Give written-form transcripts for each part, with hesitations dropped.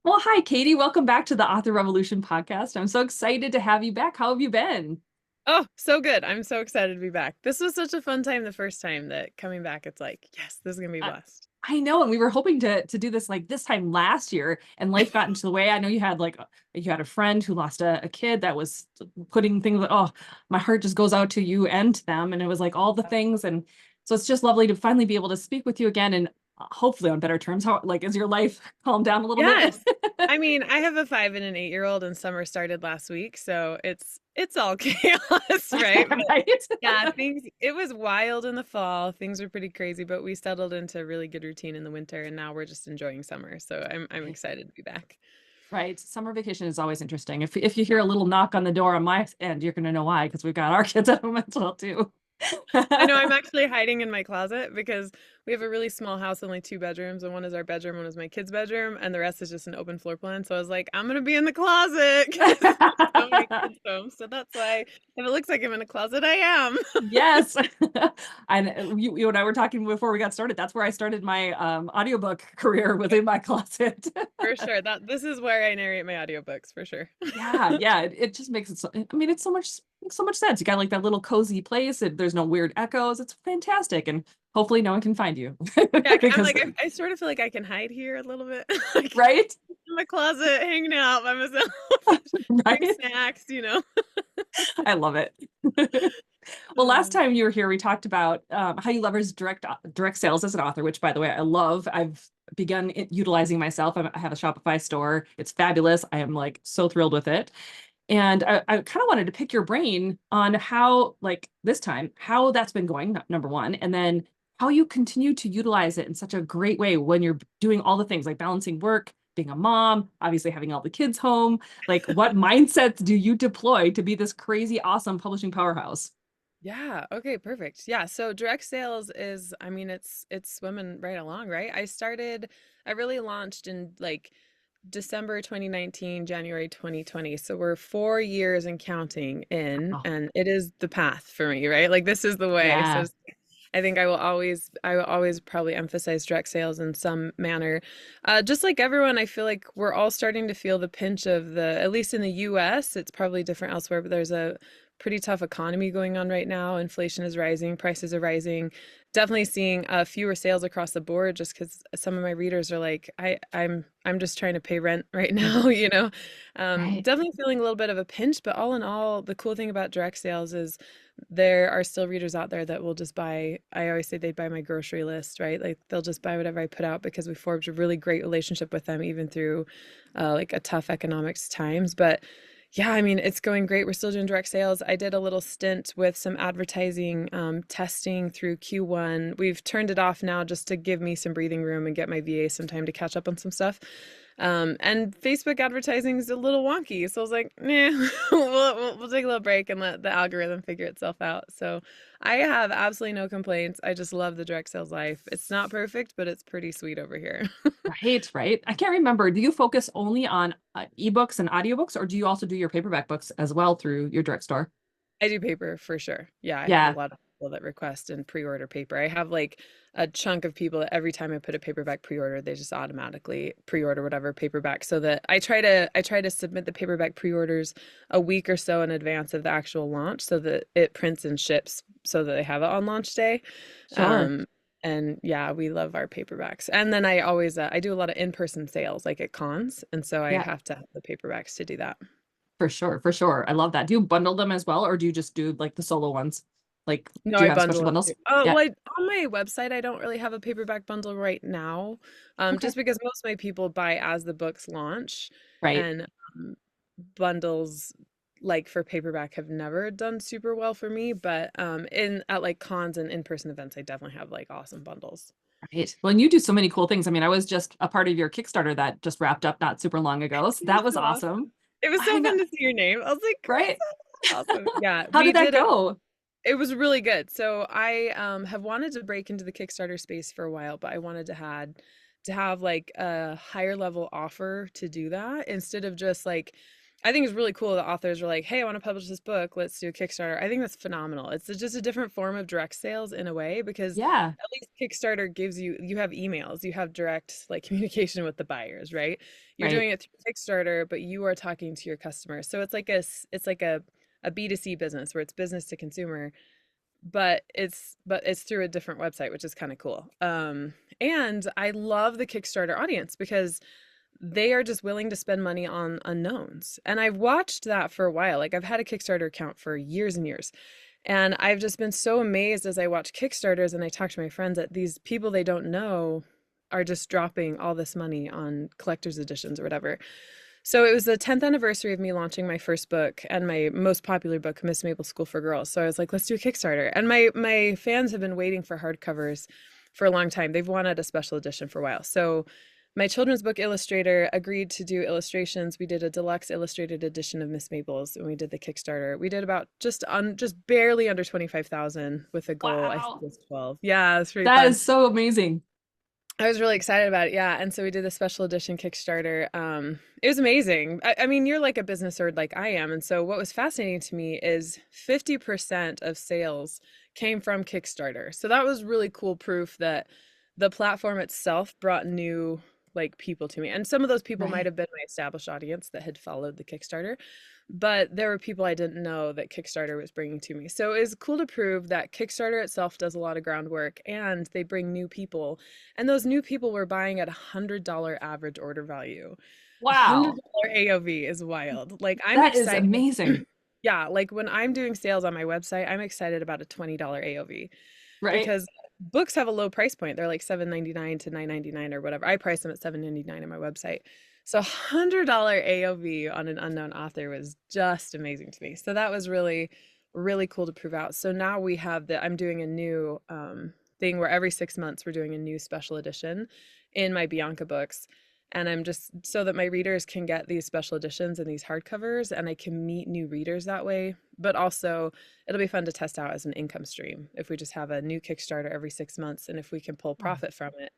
Well, hi, Katie. Welcome back to the Author Revolution podcast. I'm so excited to have you back. How have you been? Oh, so good. I'm so excited to be back. This was such a fun time the first time that coming back, it's like, yes, this is gonna be a I, blast. I know, and we were hoping to do this like this time last year, and life got into the way. I know you had a friend who lost a kid that was putting things. Oh, my heart just goes out to you and to them, and it was like all the things, and so it's just lovely to finally be able to speak with you again, and hopefully on better terms. How like is your life calmed down a little bit? Yes. I mean, I have a 5 and an 8-year-old and summer started last week, so it's all chaos, right? But Right? yeah, things it was wild in the fall. Things were pretty crazy, but we settled into a really good routine in the winter and now we're just enjoying summer. So I'm excited to be back. Right. Summer vacation is always interesting. If you hear a little knock on the door on my end, you're going to know why, because we've got our kids at home as well too. I know I'm actually hiding in my closet because we have a really small house, only 2 bedrooms, and one is our bedroom, one is my kid's bedroom, and the rest is just an open floor plan. So I was like, I'm gonna be in the closet because there's so many kids home. So that's why if it looks like I'm in a closet, I am. Yes. And you and I were talking before we got started. That's where I started my audiobook career, within my closet. For sure. That this is where I narrate my audiobooks for sure. Yeah, yeah. It just makes it so, I mean, it's so much sense. You got like that little cozy place. There's no weird echoes. It's fantastic. And hopefully no one can find you. Yeah, I'm Because like I sort of feel like I can hide here a little bit, like right? in my closet, hanging out by myself, doing Right? snacks. I love it. Well, last Uh, time you were here, we talked about how you leverage direct sales as an author, which, by the way, I love. I've begun utilizing myself. I have a Shopify store. It's fabulous. I am like so thrilled with it. And I kind of wanted to pick your brain on how, like this time, how that's been going, number one, and then how you continue to utilize it in such a great way when you're doing all the things like balancing work, being a mom, obviously having all the kids home. Like, what mindsets do you deploy to be this crazy, awesome publishing powerhouse? Yeah, okay, perfect. Yeah, so direct sales is, I mean, it's swimming right along, right? I really launched in like December 2019, January 2020. So we're 4 years and counting in, Oh, and it is the path for me, right? Like this is the way. So yeah. I think I will always probably emphasize direct sales in some manner. Just like everyone, I feel like we're all starting to feel the pinch of at least in the US, it's probably different elsewhere, but there's a pretty tough economy going on right now. Inflation is rising, prices are rising. Definitely seeing fewer sales across the board just because some of my readers are like, I'm just trying to pay rent right now, you know. Right. Definitely feeling a little bit of a pinch, but all in all, the cool thing about direct sales is there are still readers out there that will just buy. I always say they'd buy my grocery list, right? Like they'll just buy whatever I put out because we forged a really great relationship with them, even through like a tough economics times. But yeah, I mean, it's going great. We're still doing direct sales. I did a little stint with some advertising testing through Q1. We've turned it off now just to give me some breathing room and get my VA some time to catch up on some stuff. And Facebook advertising is a little wonky. So I was like, nah, we'll take a little break and let the algorithm figure itself out. So I have absolutely no complaints. I just love the direct sales life. It's not perfect, but it's pretty sweet over here. Right, right. I can't remember. Do you focus only on ebooks and audiobooks, or do you also do your paperback books as well through your direct store? I do paper for sure. Yeah, I have a Yeah. lot of people that request and pre-order paper. I have like a chunk of people that every time I put a paperback pre-order, they just automatically pre-order whatever paperback so that I try to submit the paperback pre-orders a week or so in advance of the actual launch so that it prints and ships so that they have it on launch day. Sure. Um and yeah, we love our paperbacks. And then I always I do a lot of in-person sales like at cons, and so I Yeah, have to have the paperbacks to do that. for sure. For sure. I love that. Do you bundle them as well, or do you just do like the solo ones? Like, No, do you I have bundle special them too. bundles? Oh, Yeah. well, on my website, I don't really have a paperback bundle right now, Okay. just because most of my people buy as the books launch, Right. and um, bundles like for paperback have never done super well for me. But in at like cons and in-person events, I definitely have like awesome bundles. Right. Well, and you do so many cool things. I mean, I was just a part of your Kickstarter that just wrapped up not super long ago. So It was that was so awesome. awesome. It was I so know. fun to see your name. I was like, Right. Carissa, that's awesome. Yeah, How we did that did a go? It was really good. So I have wanted to break into the Kickstarter space for a while, but I wanted to have like a higher level offer to do that instead of just like I think it's really cool that authors are like, hey, I want to publish this book. Let's do a Kickstarter. I think that's phenomenal. It's just a different form of direct sales in a way, because Yeah, at least Kickstarter gives you, you have emails, you have direct like communication with the buyers, right? You're right. doing it through Kickstarter, but you are talking to your customers. So it's like it's like a B2C business where it's business to consumer, but it's through a different website, which is kind of cool. And I love the Kickstarter audience because they are just willing to spend money on unknowns. And I've watched that for a while. Like I've had a Kickstarter account for years and years. And I've just been so amazed as I watch Kickstarters and I talk to my friends that these people they don't know are just dropping all this money on collector's editions or whatever. So it was the 10th anniversary of me launching my first book and my most popular book, Miss Mabel's School for Girls. So I was like, let's do a Kickstarter. And my fans have been waiting for hardcovers for a long time. They've wanted a special edition for a while. So my children's book illustrator agreed to do illustrations. We did a deluxe illustrated edition of Miss Mabel's and we did the Kickstarter. We did about just barely under 25,000 with a goal, I think it Wow. was 12. Yeah, it's pretty That fun. is so amazing. I was really excited about it. Yeah. And so we did the special edition Kickstarter. It was amazing. I mean, you're like a business nerd like I am. And so what was fascinating to me is 50% of sales came from Kickstarter. So that was really cool proof that the platform itself brought new like people to me. And some of those people might Right. have been my established audience that had followed the Kickstarter, but there were people I didn't know that Kickstarter was bringing to me. So it's cool to prove that Kickstarter itself does a lot of groundwork and they bring new people. And those new people were buying at $100 average order value. Wow. $100 AOV is wild. Like I'm That is excited. amazing. Yeah, like when I'm doing sales on my website, I'm excited about a $20 AOV Right. because books have a low price point. They're like 7.99 to 9.99 or whatever. I price them at 7.99 on my website. So $100 AOV on an unknown author was just amazing to me. So that was really, really cool to prove out. So now we have I'm doing a new thing where every 6 months we're doing a new special edition in my Bianca books. And I'm just so that my readers can get these special editions and these hardcovers, and I can meet new readers that way. But also, it'll be fun to test out as an income stream if we just have a new Kickstarter every 6 months, and if we can pull profit from it.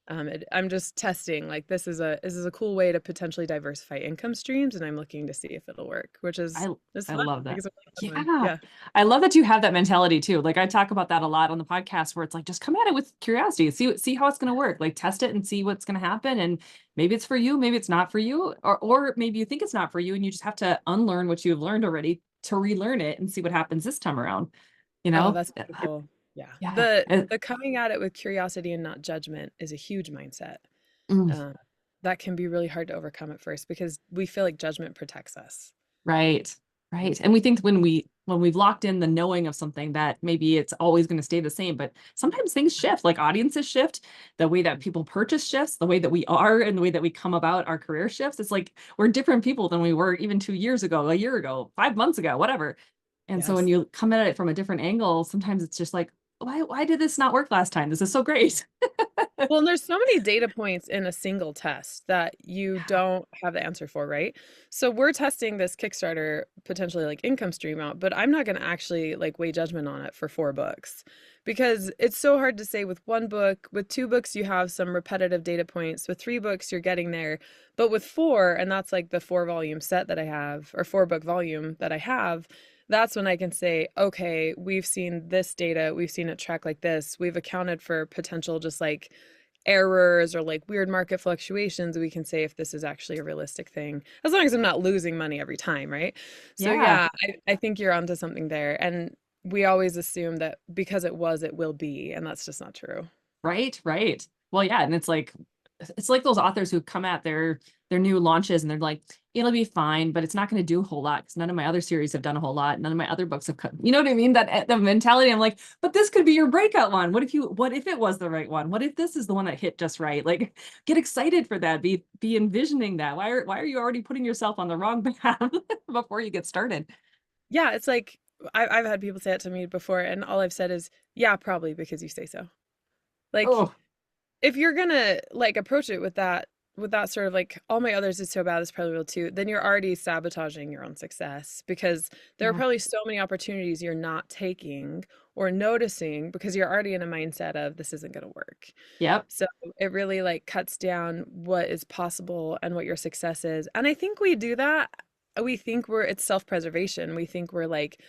I'm just testing. Like this is a cool way to potentially diversify income streams, and I'm looking to see if it'll work, which I is I fun. love Like that. it's a really fun one. Yeah. Yeah. I love that you have that mentality too. Like I talk about that a lot on the podcast where it's like just come at it with curiosity, see how it's going to work. Like test it and see what's going to happen and maybe it's for you, maybe it's not for you or maybe you think it's not for you and you just have to unlearn what you've learned already to relearn it and see what happens this time around, you Oh, know? that's beautiful. Yeah. Yeah. The coming at it with curiosity and not judgment is a huge mindset. Mm. Um, that can be really hard to overcome at first because we feel like judgment protects us. Right. Mm. Right. And we think when we've locked in the knowing of something that maybe it's always going to stay the same, but sometimes things shift, like audiences shift, the way that people purchase shifts, the way that we are and the way that we come about our career shifts. It's like we're different people than we were even 2 years ago, a year ago, 5 months ago, whatever. And so when Yes. you come at it from a different angle, sometimes it's just like, why did this not work last time? This is so great. Well, and there's so many data points in a single test that you don't have the answer for, right? So we're testing this Kickstarter potentially like income stream out, but I'm not going to actually like weigh judgment on it for 4 books because it's so hard to say with one book. With 2 books, you have some repetitive data points. With 3 books, you're getting there. But with four, and that's like the 4 volume set that I have, or 4 book volume that I have, that's when I can say, okay, we've seen this data, we've seen it track like this, we've accounted for potential just like errors or like weird market fluctuations. We can say if this is actually a realistic thing, as long as I'm not losing money every time, right? So Yeah. yeah, I think you're onto something there. And we always assume that because it was, it will be, and that's just not true. Right, right. Well, yeah, and it's like those authors who come at their new launches and they're like, it'll be fine, but it's not going to do a whole lot because none of my other series have done a whole lot. None of my other books have come. You know what I mean? That the mentality. I'm like, but this could be your breakout one. What if it was the right one? What if this is the one that hit just right? Like, get excited for that. Be envisioning that. Why are you already putting yourself on the wrong path before you get started? Yeah, it's like I've had people say it to me before, and all I've said is, yeah, probably because you say so. Like Oh, if you're gonna like approach it with that sort of like all my others is so bad, this probably will too, then you're already sabotaging your own success because there are yeah. probably so many opportunities you're not taking or noticing because you're already in a mindset of this isn't gonna work. Yep. So it really like cuts down what is possible and what your success is. And I think we do that we think it's self-preservation. We think we're like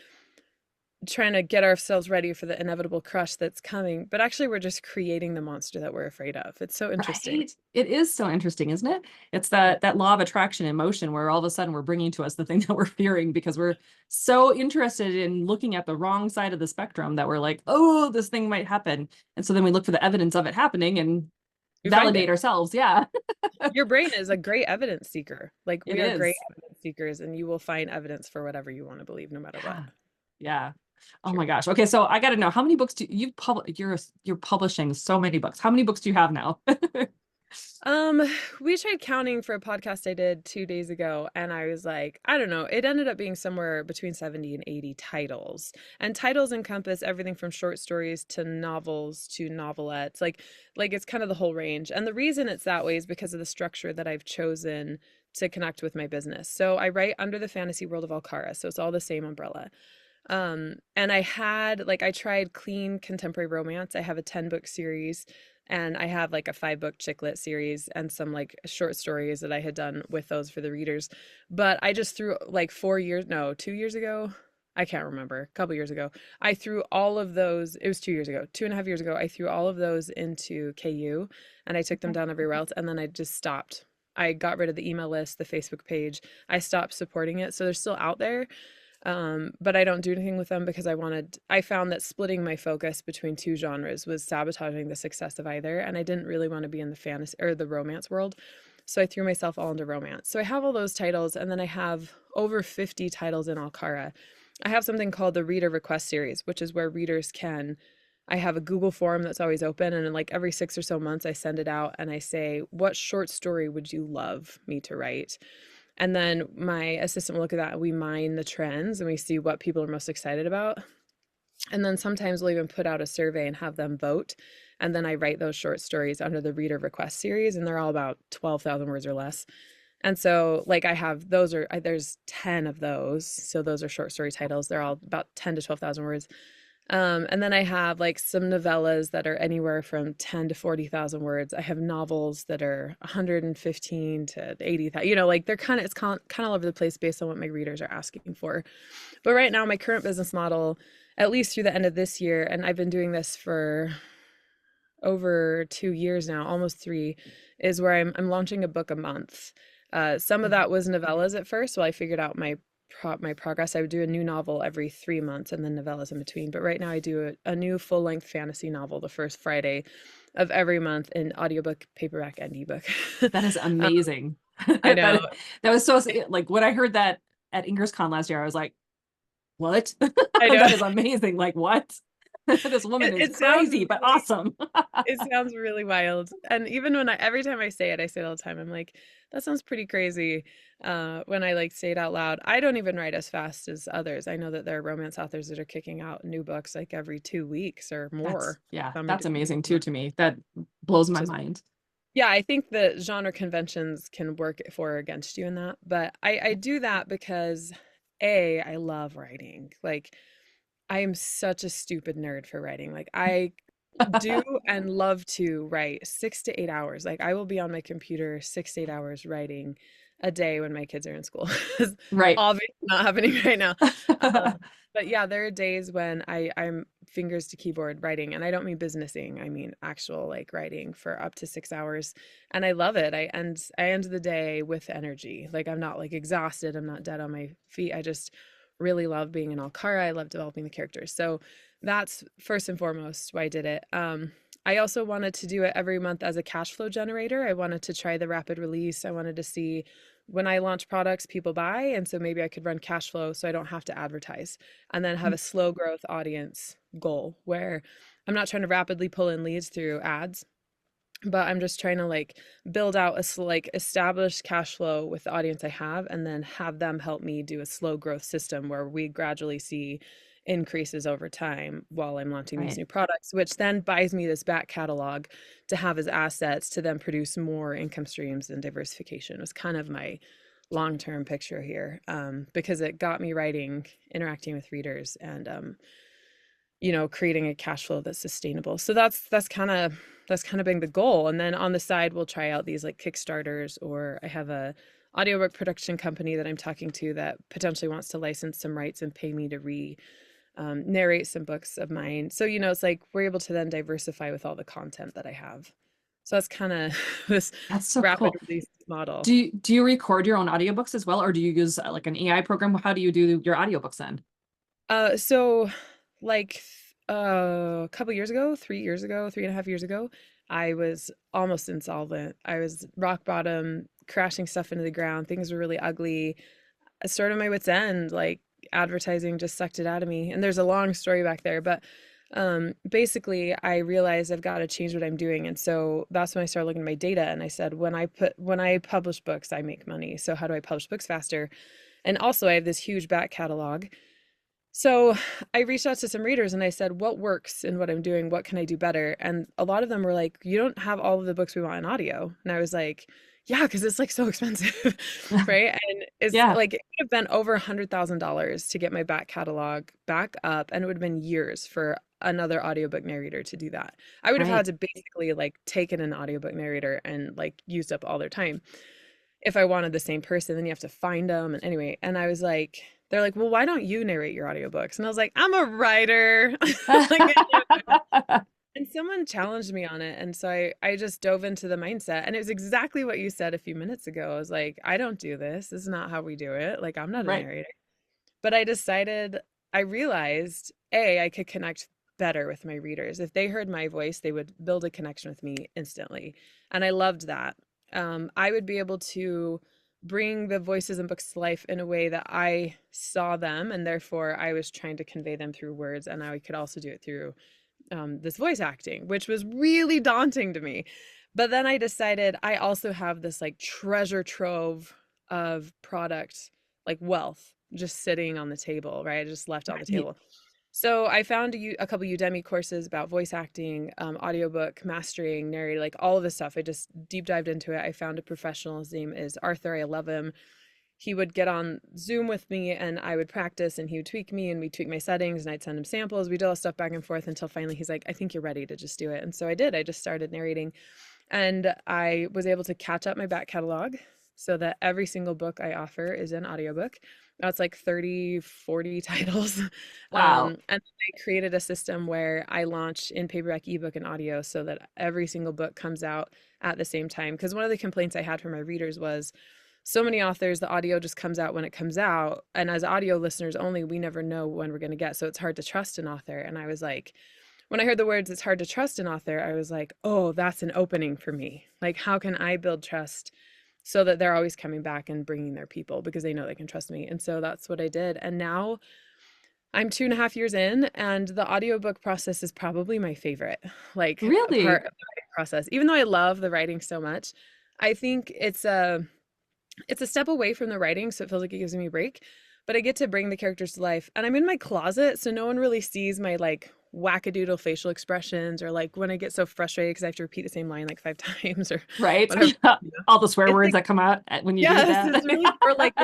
trying to get ourselves ready for the inevitable crush that's coming, but actually we're just creating the monster that we're afraid of. It's so interesting. Right. It is so interesting, isn't it? It's Yeah. that law of attraction in motion where all of a sudden we're bringing to us the thing that we're fearing because we're so interested in looking at the wrong side of the spectrum that we're like, oh, this thing might happen. And so then we look for the evidence of it happening and We find validate it. ourselves. Yeah, Your brain is a great evidence seeker. Like it we are great is. evidence seekers, and you will find evidence for whatever you want to believe, no matter what. Yeah. Yeah. Oh my True. gosh. Okay, so I got to know how many books do you publish? You're publishing so many books. How many books do you have now? Um, we tried counting for a podcast I did 2 days ago, and I was like, I don't know. It ended up being somewhere between 70 and 80 titles. And titles encompass everything from short stories to novels to novelettes. Like it's kind of the whole range. And the reason it's that way is because of the structure that I've chosen to connect with my business. So I write under the fantasy world of Alcara, so it's all the same umbrella. And I tried clean contemporary romance. I have a 10-book series, and I have like a 5-book chick lit series and some like short stories that I had done with those for the readers. But I just threw like 4 years, no, 2 years ago. I can't remember, a couple years ago. I threw all of those, it was 2 years ago, 2.5 years ago, I threw all of those into KU and I took them down everywhere else. And then I just stopped. I got rid of the email list, the Facebook page. I stopped supporting it. So they're still out there, but I don't do anything with them because I found that splitting my focus between two genres was sabotaging the success of either. And I didn't really want to be in the fantasy or the romance world. So I threw myself all into romance. So I have all those titles, and then I have over 50 titles in Alcara. I have something called the Reader Request Series, which is where readers can. I have a Google form that's always open, and like every 6 or so months, I send it out and I say, what short story would you love me to write? And then my assistant will look at that and we mine the trends and we see what people are most excited about. And then sometimes we'll even put out a survey and have them vote. And then I write those short stories under the Reader Request Series, and they're all about 12,000 words or less. And so, like, I have there's 10 of those. So those are short story titles. They're all about 10 to 12,000 words. And then I have like some novellas that are anywhere from 10 to 40,000 words. I have novels that are 115 to 80,000, like it's kind of all over the place based on what my readers are asking for. But right now, my current business model, at least through the end of this year, and I've been doing this for over 2 years now, almost three, is where I'm launching a book a month. Some of that was novellas at first, while I figured out my progress. I would do a new novel every 3 months and then novellas in between. But right now I do a new full-length fantasy novel the first Friday of every month in audiobook, paperback, and ebook. That is um, amazing. I know. That was so like when I heard that at InkersCon last year, I was like, what? I know. That is amazing. Like what? This woman is It sounds crazy, but awesome. it sounds really wild. And even every time I say it all the time. I'm like, that sounds pretty crazy. When I like say it out loud, I don't even write as fast as others. I know that there are romance authors that are kicking out new books like every 2 weeks or more. Yeah, Some are that's doing it amazing more, too to me. That blows which my is mind. yeah, I think the genre conventions can work for or against you in that. But I do that because I love writing. Like I am such a stupid nerd for writing. Like I do and love to write 6 to 8 hours. Like I will be on my computer 6 to 8 hours writing a day when my kids are in school. It's Right. obviously not happening right now. But yeah, there are days when I'm fingers to keyboard writing, and I don't mean businessing. I mean actual like writing for up to 6 hours, and I love it. I end the day with energy. Like I'm not like exhausted. I'm not dead on my feet. I just really love being in Alcara. I love developing the characters. So that's first and foremost why I did it. I also wanted to do it every month as a cash flow generator. I wanted to try the rapid release. I wanted to see when I launch products, people buy. And so maybe I could run cash flow so I don't have to advertise, and then have a slow growth audience goal where I'm not trying to rapidly pull in leads through ads, but I'm just trying to like build out like established cash flow with the audience I have, and then have them help me do a slow growth system where we gradually see increases over time while I'm launching these Right. new products, which then buys me this back catalog to have as assets to then produce more income streams, and diversification was kind of my long-term picture here, because it got me writing, interacting with readers, and creating a cash flow that's sustainable. So that's kind of been the goal. And then on the side, we'll try out these like Kickstarters, or I have a audiobook production company that I'm talking to that potentially wants to license some rights and pay me to narrate some books of mine. So, it's like we're able to then diversify with all the content that I have. So that's kind of this That's so rapid cool. release model. Do you record your own audiobooks as well, or do you use like an AI program? How do you do your audiobooks then? So like a couple years ago, 3 years ago, 3.5 years ago, I was almost insolvent. I was rock bottom, crashing stuff into the ground. Things were really ugly. I started my wits end, like advertising just sucked it out of me. And there's a long story back there, but basically I realized I've got to change what I'm doing. And so that's when I started looking at my data and I said, when I publish books, I make money. So how do I publish books faster? And also I have this huge back catalog. So I reached out to some readers and I said, what works in what I'm doing? What can I do better? And a lot of them were like, you don't have all of the books we want in audio. And I was like, yeah, because it's like so expensive, right? And it's Yeah, like it would have been over $100,000 to get my back catalog back up, and it would have been years for another audiobook narrator to do that. I would have had right. to basically like taken an audiobook narrator and like used up all their time if I wanted the same person. Then you have to find them. And anyway, and I was like, they're like, well, why don't you narrate your audiobooks? And I was like, I'm a writer. Like, and someone challenged me on it. And so I just dove into the mindset. And it was exactly what you said a few minutes ago. I was like, I don't do this. This is not how we do it. Like, I'm not a Right. narrator. But I realized, I could connect better with my readers. If they heard my voice, they would build a connection with me instantly. And I loved that. I would be able to bring the voices and books to life in a way that I saw them. And therefore, I was trying to convey them through words. And I could also do it through this voice acting, which was really daunting to me. But then I decided I also have this like treasure trove of product, like wealth, just sitting on the table, right? I just left on the Right. table. So I found a couple Udemy courses about voice acting, audiobook mastering, narrating, like all of this stuff. I just deep dived into it. I found a professional. His name is Arthur. I love him. He would get on Zoom with me and I would practice and he would tweak me and we'd tweak my settings and I'd send him samples. We did all stuff back and forth until finally he's like, I think you're ready to just do it. And so I did. I just started narrating and I was able to catch up my back catalog so that every single book I offer is an audiobook. That's like 30, 40 titles. Wow. And I created a system where I launch in paperback, ebook, and audio so that every single book comes out at the same time. Because one of the complaints I had from my readers was so many authors, the audio just comes out when it comes out. And as audio listeners only, we never know when we're going to get. So it's hard to trust an author. And I was like, when I heard the words, it's hard to trust an author, I was like, oh, that's an opening for me. Like, how can I build trust so that they're always coming back and bringing their people because they know they can trust me? And so that's what I did. And now I'm 2.5 years in, and the audiobook process is probably my favorite, like a Really? part of the writing process. Even though I love the writing so much, I think it's a step away from the writing, so it feels like it gives me a break. But I get to bring the characters to life, and I'm in my closet, so no one really sees my like wackadoodle facial expressions or like when I get so frustrated because I have to repeat the same line like 5 times or Right. whatever. You know? All the swear It's words like that come out when you do yes, that. it's really or like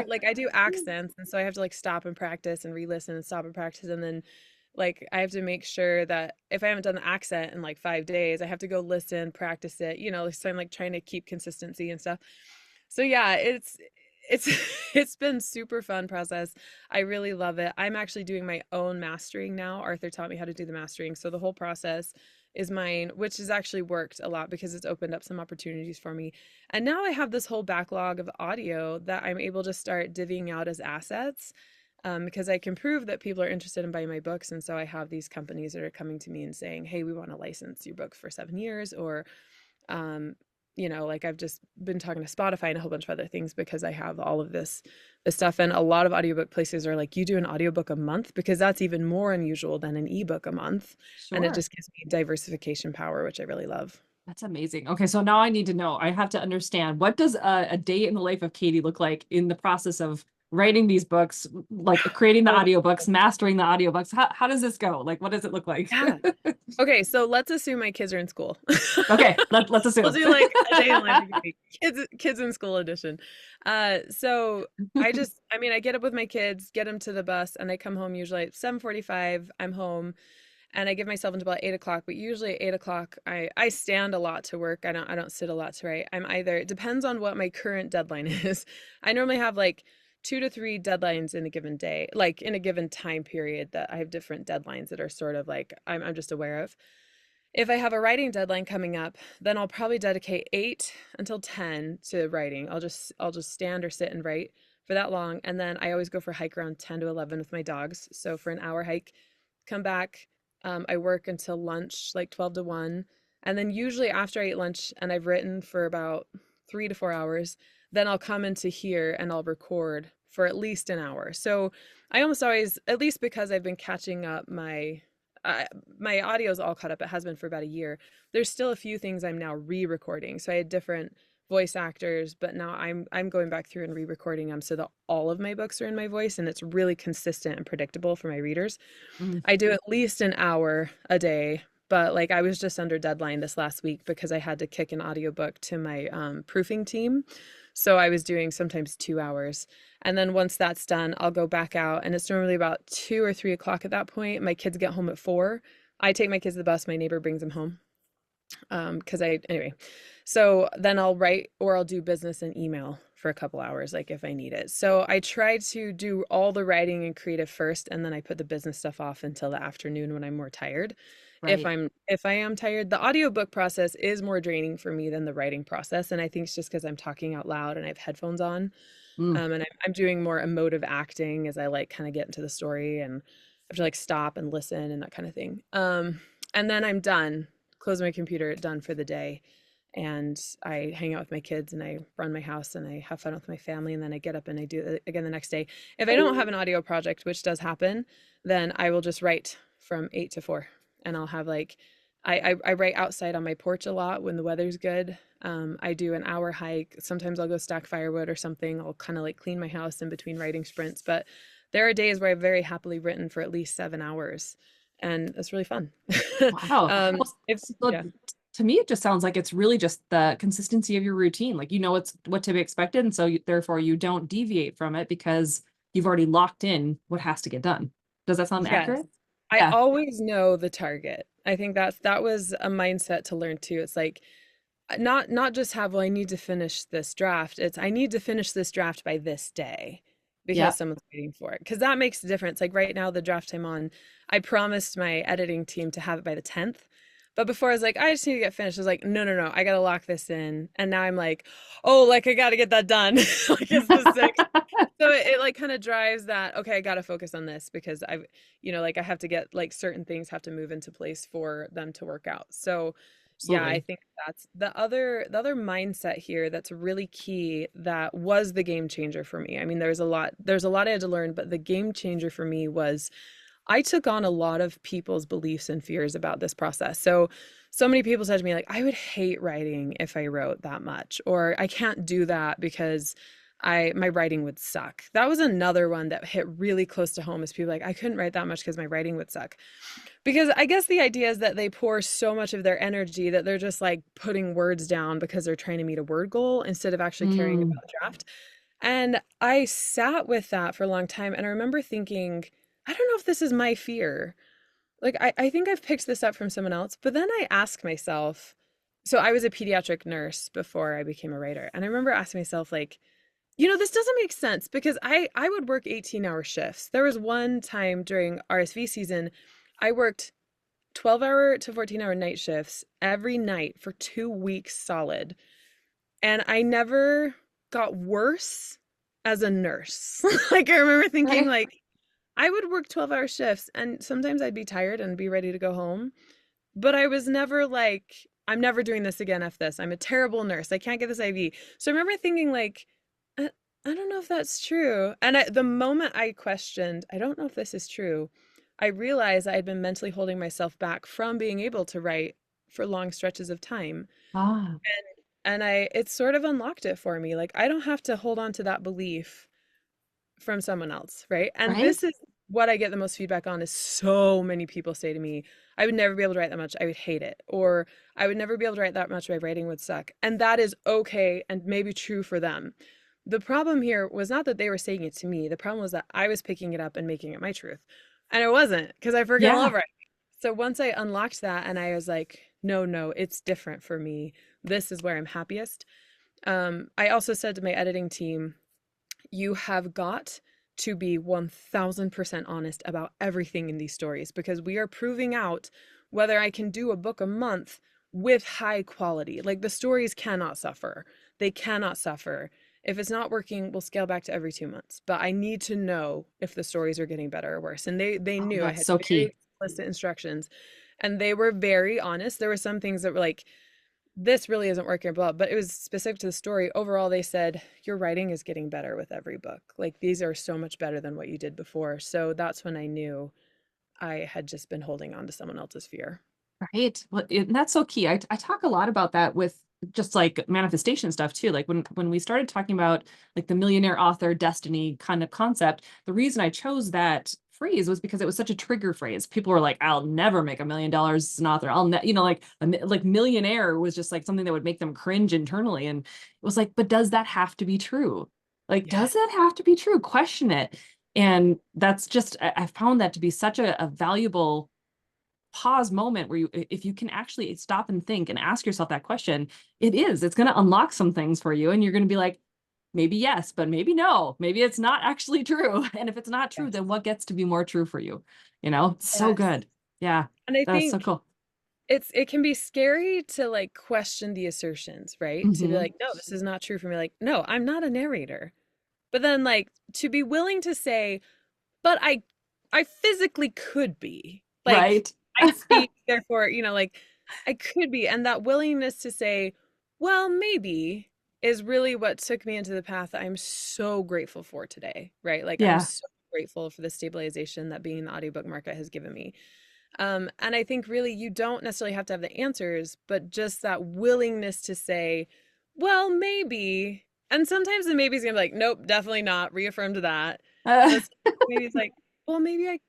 like I do accents, and so I have to like stop and practice and re-listen and stop and practice, and then like I have to make sure that if I haven't done the accent in like 5 days, I have to go listen, practice it. So I'm like trying to keep consistency and stuff. So yeah, it's it's been super fun process. I really love it. I'm actually doing my own mastering now. Arthur taught me how to do the mastering. So the whole process is mine, which has actually worked a lot because it's opened up some opportunities for me. And now I have this whole backlog of audio that I'm able to start divvying out as assets. Because I can prove that people are interested in buying my books. And so I have these companies that are coming to me and saying, hey, we want to license your book for 7 years, or um, like I've just been talking to Spotify and a whole bunch of other things because I have all of this stuff. And a lot of audiobook places are like, you do an audiobook a month, because that's even more unusual than an ebook a month. And it Sure. just gives me diversification power, which I really love. That's amazing. Okay, so now I need to know. I have to understand, what does a day in the life of Katie look like in the process of writing these books, like creating the Oh, audiobooks, mastering the audiobooks? How does this go? Like, what does it look like? yeah. Okay, so let's assume my kids are in school. Okay, let's We'll assume. do like a day in life of kids in school edition. So I get up with my kids, get them to the bus, and I come home usually at 7:45. I'm home. and I give myself until about 8 o'clock. But usually at 8 o'clock, I stand a lot to work. I don't sit a lot to write. I'm either, it depends on what my current deadline is. I normally have like 2 to 3 deadlines in a given day, like in a given time period, that I have different deadlines that are sort of like I'm just aware of. If I have a writing deadline coming up, then I'll probably dedicate 8 until 10 to writing. I'll just stand or sit and write for that long. And then I always go for a hike around 10 to 11 with my dogs. So for an hour hike, come back. I work until lunch, like 12 to 1. And then usually after I eat lunch and I've written for about 3 to 4 hours, then I'll come into here and I'll record for at least an hour. So I almost always, at least because I've been catching up my audio is all caught up. It has been for about a year. There's still a few things I'm now re-recording. So I had different voice actors, but now I'm going back through and re-recording them so that all of my books are in my voice and it's really consistent and predictable for my readers. Mm. I do at least an hour a day, but like I was just under deadline this last week because I had to kick an audiobook to my proofing team. So I was doing sometimes 2 hours. And then once that's done, I'll go back out. And it's normally about 2 or 3 o'clock at that point. My kids get home at 4. I take my kids to the bus. My neighbor brings them home. Anyway, so then I'll write or I'll do business and email for a couple hours, like if I need it. So I try to do all the writing and creative first, and then I put the business stuff off until the afternoon when I'm more tired. If Right. I am tired, the audiobook process is more draining for me than the writing process. And I think it's just because I'm talking out loud and I have headphones on. Mm. And I'm doing more emotive acting as I like kind of get into the story and I have to like stop and listen and that kind of thing. And then I'm done, close my computer, done for the day. And I hang out with my kids and I run my house and I have fun with my family. And then I get up and I do it again the next day. If I don't have an audio project, which does happen, then I will just write from 8 to 4. And I'll have like, I write outside on my porch a lot when the weather's good. I do an hour hike. Sometimes I'll go stack firewood or something. I'll kind of like clean my house in between writing sprints. But there are days where I've very happily written for at least 7 hours, and it's really fun. Wow. Well, If so yeah, to me, it just sounds like it's really just the consistency of your routine. Like you know what to be expected, and so therefore you don't deviate from it because you've already locked in what has to get done. Does that sound yes, accurate? I Yeah. always know the target. I think that was a mindset to learn too. It's like not just have, well, I need to finish this draft. It's I need to finish this draft by this day because Yeah. someone's waiting for it. Because that makes a difference. Like right now, the draft I'm on, I promised my editing team to have it by the 10th. But before I was like, I just need to get finished. I was like, no, no, no, I gotta lock this in. And now I'm like, oh, like I gotta get that done. Like it's the 6th. So it like kind of drives that, okay, I gotta focus on this because I've, like I have to get like certain things have to move into place for them to work out. So yeah, I Absolutely. think that's the other mindset here that's really key that was the game changer for me. I mean, there's a lot I had to learn, but the game changer for me was I took on a lot of people's beliefs and fears about this process. So many people said to me like, I would hate writing if I wrote that much, or I can't do that because my writing would suck. That was another one that hit really close to home, is people like, I couldn't write that much because my writing would suck. Because I guess the idea is that they pour so much of their energy that they're just like putting words down because they're trying to meet a word goal instead of actually caring Mm. about the draft. And I sat with that for a long time. And I remember thinking, I don't know if this is my fear. Like, I think I've picked this up from someone else. But then I ask myself, so I was a pediatric nurse before I became a writer. And I remember asking myself, like, this doesn't make sense because I would work 18-hour shifts. There was one time during RSV season, I worked 12-hour to 14-hour night shifts every night for 2 weeks solid. And I never got worse as a nurse. Like I remember thinking Right. like I would work 12-hour shifts and sometimes I'd be tired and be ready to go home, but I was never like, I'm never doing this again. F this. I'm a terrible nurse. I can't get this IV. So I remember thinking like, I don't know if that's true. And the moment I questioned, I don't know if this is true, I realized I had been mentally holding myself back from being able to write for long stretches of time. Ah, And it sort of unlocked it for me. Like I don't have to hold on to that belief from someone else, right? And right? this is what I get the most feedback on, is so many people say to me, I would never be able to write that much. I would hate it. Or I would never be able to write that much. My writing would suck. And that is okay and maybe true for them. The problem here was not that they were saying it to me. The problem was that I was picking it up and making it my truth. And it wasn't, because I freaking Yeah. love writing. So once I unlocked that and I was like, no, no, it's different for me. This is where I'm happiest. I also said to my editing team, you have got to be 1000% honest about everything in these stories because we are proving out whether I can do a book a month with high quality. Like the stories cannot suffer. They cannot suffer. If it's not working, we'll scale back to every 2 months. But I need to know if the stories are getting better or worse. And they Oh, knew I that's had so very key. explicit instructions and they were very honest. There were some things that were like, this really isn't working, blah, but it was specific to the story. Overall, they said, your writing is getting better with every book. Like these are so much better than what you did before. So that's when I knew I had just been holding on to someone else's fear. Right. Well, and that's so key. I talk a lot about that with just like manifestation stuff too. Like when we started talking about like the millionaire author destiny kind of concept, the reason I chose that phrase was because it was such a trigger phrase. People were like, "I'll never make $1 million as an author." Like like millionaire was just like something that would make them cringe internally. And it was like, but does that have to be true? Like, does Yes. that have to be true? Question it. And that's just I found that to be such a valuable pause moment where if you can actually stop and think and ask yourself that question, it's going to unlock some things for you. And you're going to be like, maybe yes, but maybe no, maybe it's not actually true. And if it's not true, Yes. then what gets to be more true for you? It's so Yes. good. Yeah. And I That's so think cool. it can be scary to like question the assertions, right? To be Hmm. like, no, this is not true for me. Like, no, I'm not a narrator. But then like to be willing to say, but I physically could be. Like Right. I speak, therefore, like I could be. And that willingness to say, well, maybe is really what took me into the path that I'm so grateful for today, right? Like I'm Yeah, so grateful for the stabilization that being in the audiobook market has given me. And I think really you don't necessarily have to have the answers, but just that willingness to say, well, maybe. And sometimes the maybe is gonna be like, nope, definitely not. Reaffirm to that. uh, But maybe it's like, well, maybe I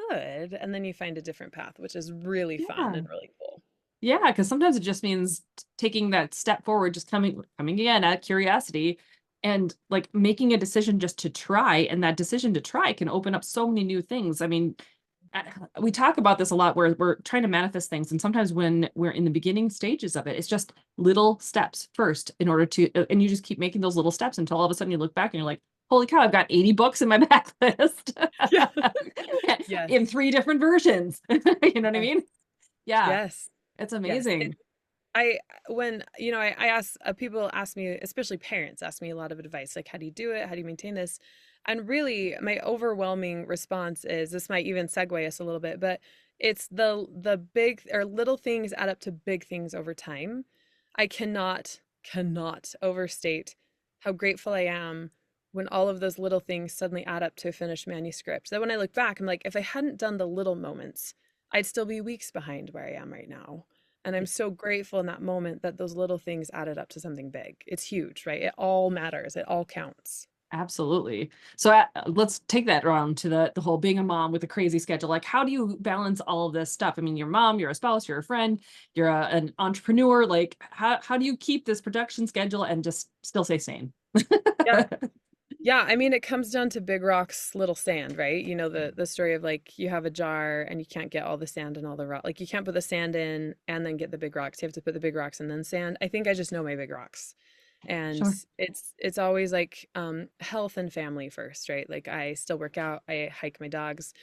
could. And then you find a different path, which is really fun yeah. and really cool. Yeah, because sometimes it just means taking that step forward, just coming again at curiosity and like making a decision just to try. And that decision to try can open up so many new things. I mean, uh, we talk about this a lot where we're trying to manifest things. And sometimes when we're in the beginning stages of it, it's just little steps first in order to, and you just keep making those little steps until all of a sudden you look back and you're like, holy cow, I've got 80 books in my backlist Yeah. Yes. in 3 different versions. You know what I Yes. mean? Yeah, Yes. it's Yes. amazing. I when I ask people ask me, especially parents ask me a lot of advice like how do you do it, how do you maintain this, and really my overwhelming response is, this might even segue us a little bit, but it's the big or little things add up to big things over time. I cannot overstate how grateful I am when all of those little things suddenly add up to a finished manuscript. That when I look back, I'm like, if I hadn't done the little moments, I'd still be weeks behind where I am right now. And I'm so grateful in that moment that those little things added up to something big. It's huge, right? It all matters. It all counts. Absolutely. So let's take that around to the whole being a mom with a crazy schedule. Like, how do you balance all of this stuff? I mean, you're a mom, you're a spouse, you're a friend, you're an entrepreneur. Like, how do you keep this production schedule and just still stay sane? Yeah. Yeah, I mean it comes down to big rocks, little sand, right? You know the story of like you have a jar and you can't get all the sand and all the rock. Like you can't put the sand in and then get the big rocks. You have to put the big rocks and then sand. I think I just know my big rocks. And Sure. it's always like health and family first, right? Like I still work out, I hike my dogs,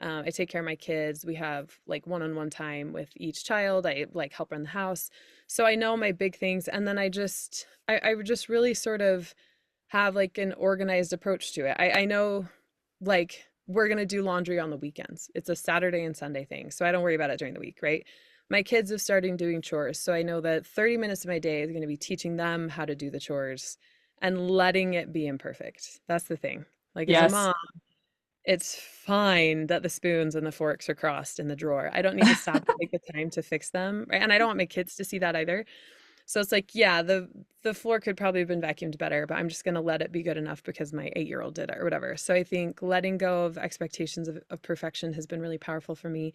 I take care of my kids. We have like one-on-one time with each child. I like help run the house. So I know my big things. And then I just really sort of have like an organized approach to it. I know like we're going to do laundry on the weekends. It's a Saturday and Sunday thing. So I don't worry about it during the week, right? My kids have started doing chores. So I know that 30 minutes of my day is going to be teaching them how to do the chores and letting it be imperfect. That's the thing. Like as a Yes. mom, it's fine that the spoons and the forks are crossed in the drawer. I don't need to stop and take the time to fix them, right? And I don't want my kids to see that either. So it's like, yeah, the floor could probably have been vacuumed better, but I'm just going to let it be good enough because my 8-year-old did it or whatever. So I think letting go of expectations of perfection has been really powerful for me.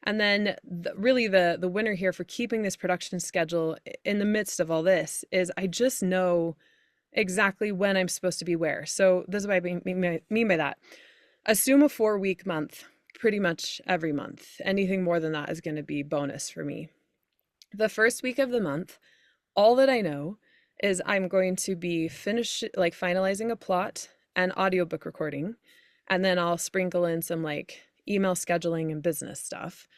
And then really the winner here for keeping this production schedule in the midst of all this is I just know exactly when I'm supposed to be where. So this is what I mean by that. Assume a 4-week month. pretty much every month. Anything more than that is going to be bonus for me. The first week of the month, all that I know is I'm going to be finalizing a plot and audiobook recording, and then I'll sprinkle in some like email scheduling and business stuff.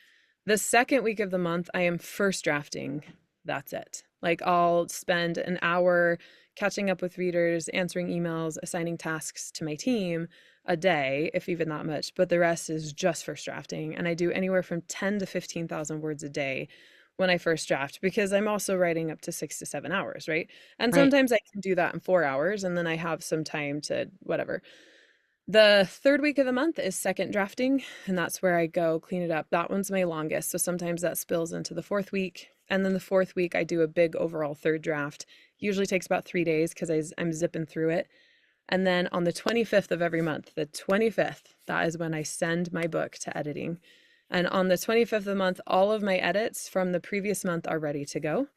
The second week of the month, I am first drafting. That's it. Like I'll spend an hour catching up with readers, answering emails, assigning tasks to my team a day, if even that much, but the rest is just first drafting. And I do anywhere from 10 to 15,000 words a day when I first draft, because I'm also writing up to 6 to 7 hours, right? And Right. sometimes I can do that in 4 hours and then I have some time to whatever. The third week of the month is second drafting, and that's where I go clean it up. That one's my longest, so sometimes that spills into the fourth week. And then the fourth week, I do a big overall third draft. Usually takes about 3 days because I'm zipping through it. And then on the 25th of every month, the 25th, that is when I send my book to editing. And on the 25th of the month, all of my edits from the previous month are ready to go.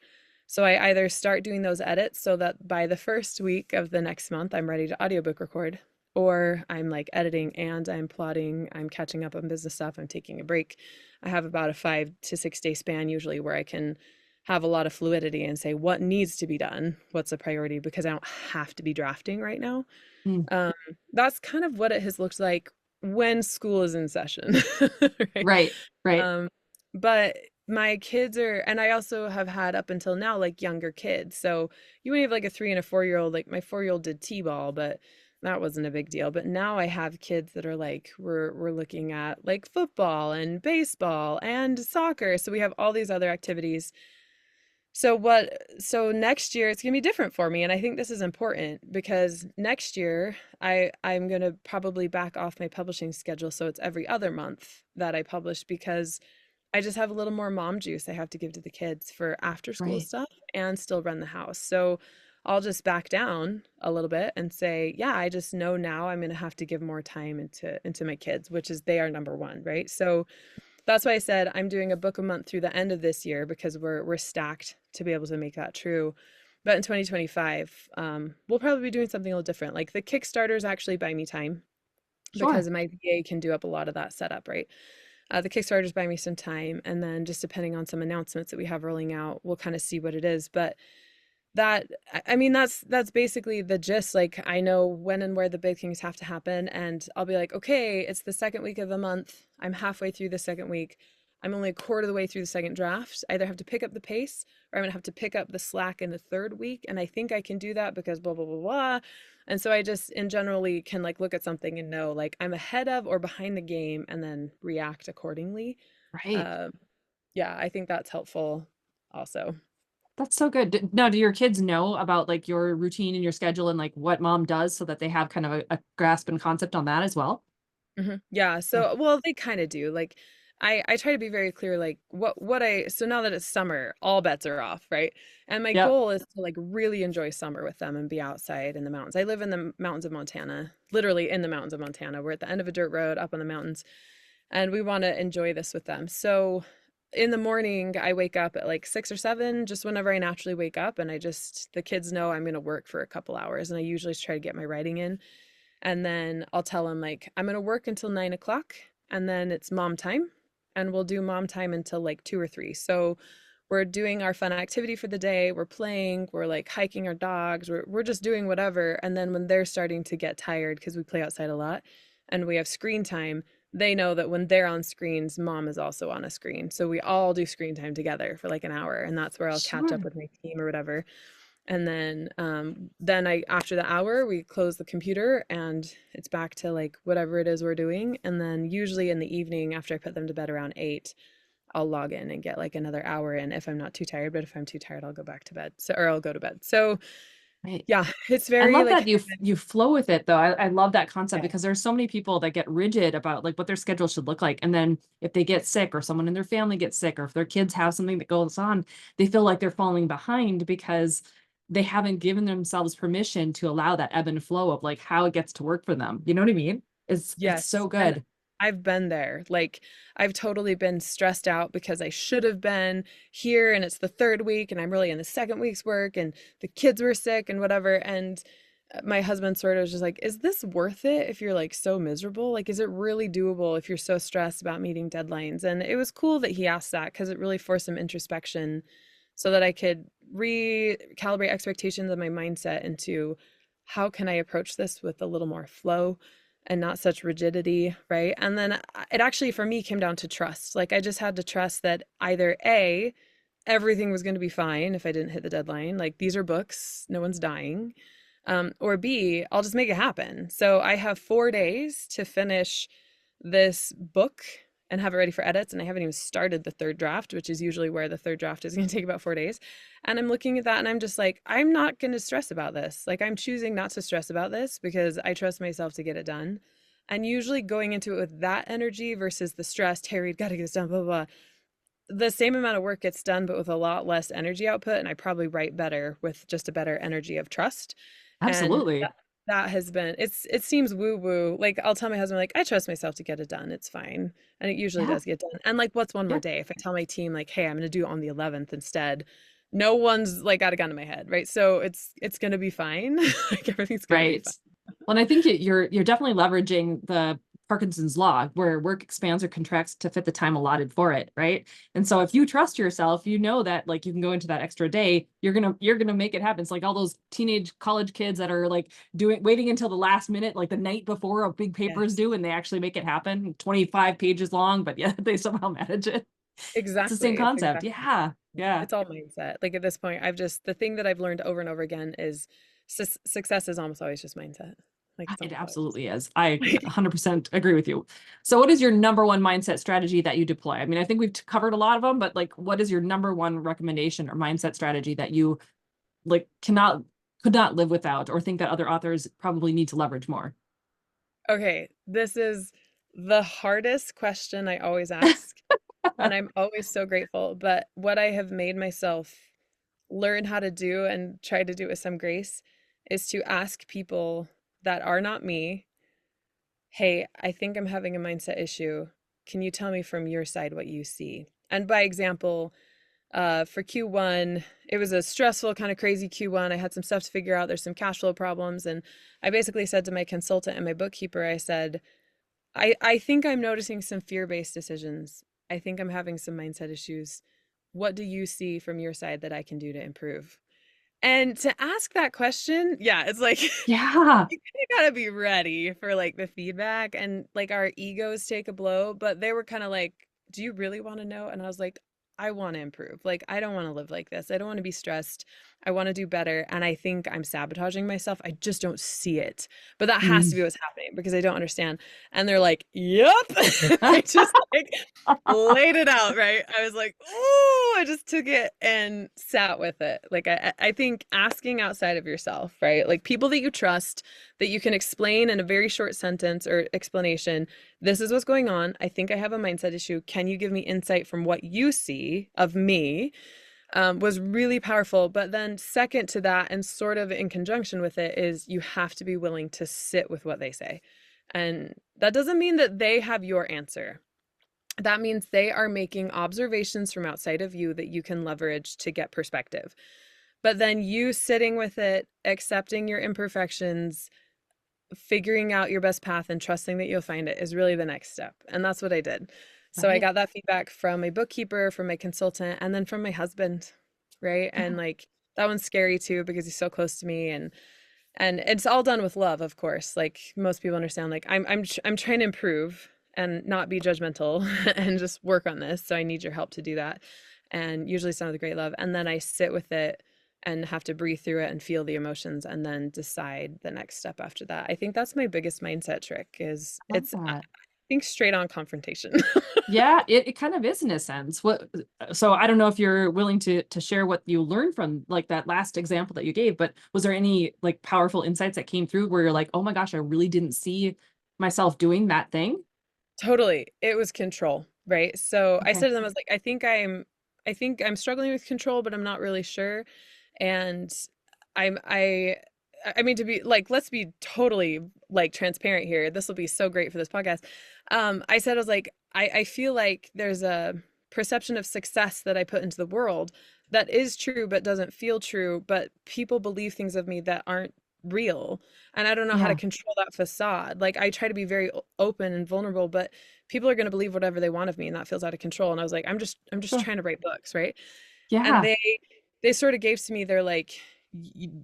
So I either start doing those edits so that by the first week of the next month, I'm ready to audiobook record, or I'm like editing and I'm plotting, I'm catching up on business stuff, I'm taking a break. I have about a 5 to 6 day span usually where I can have a lot of fluidity and say what needs to be done, what's a priority, because I don't have to be drafting right now. Mm. Um, that's kind of what it has looked like when school is in session, right? Right. Right. Um, but my kids are, and I also have had up until now like younger kids. So you may have like a 3 and a 4 year old. Like my 4 year old did t-ball, but that wasn't a big deal. But now I have kids that are like we're looking at like football and baseball and soccer. So we have all these other activities. So next year it's going to be different for me, and I think this is important because next year I'm going to probably back off my publishing schedule so it's every other month that I publish, because I just have a little more mom juice I have to give to the kids for after school Right. stuff and still run the house. So I'll just back down a little bit and say, yeah, I just know now I'm going to have to give more time into my kids, which is they are number one, right? So that's why I said I'm doing a book a month through the end of this year, because we're stacked to be able to make that true. But in 2025, we'll probably be doing something a little different. Like the Kickstarters actually buy me time Sure. because my VA can do up a lot of that setup, right? The Kickstarters buy me some time, and then just depending on some announcements that we have rolling out, we'll kind of see what it is. But that I mean that's basically the gist. Like I know when and where the big things have to happen, and I'll be like, okay, it's the second week of the month, I'm halfway through the second week, I'm only a quarter of the way through the second draft. I either have to pick up the pace or I'm gonna have to pick up the slack in the third week, and I think I can do that because blah blah blah blah. And so I just in generally can like look at something and know like I'm ahead of or behind the game and then react accordingly. Right. um yeah, I think that's helpful also. That's so good. Now, do your kids know about like your routine and your schedule and like what mom does so that they have kind of a grasp and concept on that as well? Yeah, Yeah. so well, they kind of do. Like I try to be very clear like what I so now that it's summer, all bets are off, right? And my Yep. goal is to like really enjoy summer with them and be outside in the mountains. I live in the mountains of Montana, literally in the mountains of Montana. We're at the end of a dirt road up on the mountains, and we want to enjoy this with them. So in the morning, I wake up at like 6 or 7, just whenever I naturally wake up, and the kids know I'm going to work for a couple hours, and I usually try to get my writing in. And then I'll tell him like I'm gonna work until 9 o'clock, and then it's mom time, and we'll do mom time until like 2 or 3. So we're doing our fun activity for the day. We're playing. We're like hiking our dogs. We're just doing whatever. And then when they're starting to get tired because we play outside a lot, and we have screen time, they know that when they're on screens, mom is also on a screen. So we all do screen time together for like an hour, and that's where I'll catch up Sure. with my team or whatever. And then I after the hour we close the computer and it's back to like whatever it is we're doing. And then usually in the evening after I put them to bed around 8, I'll log in and get like another hour in if I'm not too tired. But if I'm too tired, I'll go back to bed. So or I'll go to bed. So Right. yeah, it's I very love like that you flow with it though. I love that concept yeah. because there's so many people that get rigid about like what their schedule should look like. And then if they get sick or someone in their family gets sick or if their kids have something that goes on, they feel like they're falling behind because they haven't given themselves permission to allow that ebb and flow of like how it gets to work for them. You know what I mean? It's so Yes. And good. I've been there. Like, I've totally been stressed out because I should have been here and it's the third week and I'm really in the second week's work and the kids were sick and whatever. And my husband sort of was just like, is this worth it if you're like so miserable? Like, is it really doable if you're so stressed about meeting deadlines? And it was cool that he asked that because it really forced some introspection so that I could recalibrate expectations of my mindset into how can I approach this with a little more flow and not such rigidity, right? And then it actually for me came down to trust. Like I just had to trust that either A, everything was going to be fine if I didn't hit the deadline. Like these are books, no one's dying. Or B, I'll just make it happen. So I have 4 days to finish this book and have it ready for edits. And I haven't even started the third draft, which is usually where the third draft is going to take about 4 days. And I'm looking at that and I'm just like, I'm not going to stress about this. Like, I'm choosing not to stress about this because I trust myself to get it done. And usually going into it with that energy versus the stressed, harried, got to get this done, blah, blah, blah. The same amount of work gets done, but with a lot less energy output. And I probably write better with just a better energy of trust. And Absolutely. that has been it seems woo woo. Like I'll tell my husband like I trust myself to get it done. It's fine. And it usually Yeah. does get done. And like what's one more Yeah. day? If I tell my team like, "Hey, I'm going to do it on the 11th instead." No one's like got a gun to my head, right? So it's going to be fine. Like everything's going to be Right. fine. Well, and I think you're definitely leveraging the Parkinson's law, where work expands or contracts to fit the time allotted for it, right? And so if you trust yourself, you know that like you can go into that extra day, you're gonna make it happen. It's like all those teenage college kids that are like waiting until the last minute, like the night before a big paper is Yes. due, and they actually make it happen. 25 pages long, but yeah, they somehow manage it. It's the same Exactly. It's concept. exactly Yeah. Yeah. it's all mindset. Like at this point, I've just the thing that I've learned over and over again is success is almost always just mindset. Like it's It almost always absolutely is. I just 100% agree with you. So what is your number one mindset strategy that you deploy? I mean, I think we've covered a lot of them, but like what is your number one recommendation or mindset strategy that you like could not live without or think that other authors probably need to leverage more? Okay, this is the hardest question I always ask, and I'm always so grateful. But what I have made myself learn how to do and try to do with some grace is to ask people that are not me, hey, I think I'm having a mindset issue. Can you tell me from your side what you see? And by example, for Q1, it was a stressful, kind of crazy Q1. I had some stuff to figure out. There's some cash flow problems. And I basically said to my consultant and my bookkeeper, I said, I think I'm noticing some fear-based decisions. I think I'm having some mindset issues. What do you see from your side that I can do to improve? And to ask that question, yeah, it's like Yeah. you gotta be ready for like the feedback and like our egos take a blow, but they were kind of like, do you really want to know? And I was like, I want to improve. Like, I don't want to live like this. I don't want to be stressed. I want to do better. And I think I'm sabotaging myself. I just don't see it. But that has to Mm. be what's happening because I don't understand. And they're like, yep. I just like laid it out, right? I was like, oh, I just took it and sat with it. Like I think asking outside of yourself, right? Like people that you trust, that you can explain in a very short sentence or explanation, this is what's going on. I think I have a mindset issue. Can you give me insight from what you see of me? Was really powerful. But then second to that, and sort of in conjunction with it, is you have to be willing to sit with what they say. And that doesn't mean that they have your answer. That means they are making observations from outside of you that you can leverage to get perspective. But then you sitting with it, accepting your imperfections, figuring out your best path and trusting that you'll find it is really the next step. And that's what I did. So I Right. got that feedback from my bookkeeper, from my consultant, and then from my husband, right? Yeah. And like that one's scary too because he's so close to me and it's all done with love, of course. Like most people understand like I'm trying to improve and not be judgmental and just work on this. So I need your help to do that. And usually it's done with great love. And then I sit with it and have to breathe through it and feel the emotions and then decide the next step after that. I think that's my biggest mindset trick is I love it's I that. think straight on confrontation. Yeah, it kind of is in a sense. What so I don't know if you're willing to share what you learned from like that last example that you gave, but was there any like powerful insights that came through where you're like, oh my gosh, I really didn't see myself doing that thing? Totally. It was control, right? So I Okay. said to them, I was like, I think I'm struggling with control, but I'm not really sure. And I'm I mean to be like, let's be totally like transparent here. This will be so great for this podcast. I said I was like, I feel like there's a perception of success that I put into the world that is true but doesn't feel true, but people believe things of me that aren't real, and I don't know how to Yeah. control that facade. Like I try to be very open and vulnerable, but people are going to believe whatever they want of me, and that feels out of control. And I was like, I'm just Sure. trying to write books, right? And Yeah. they sort of gave to me, they're like,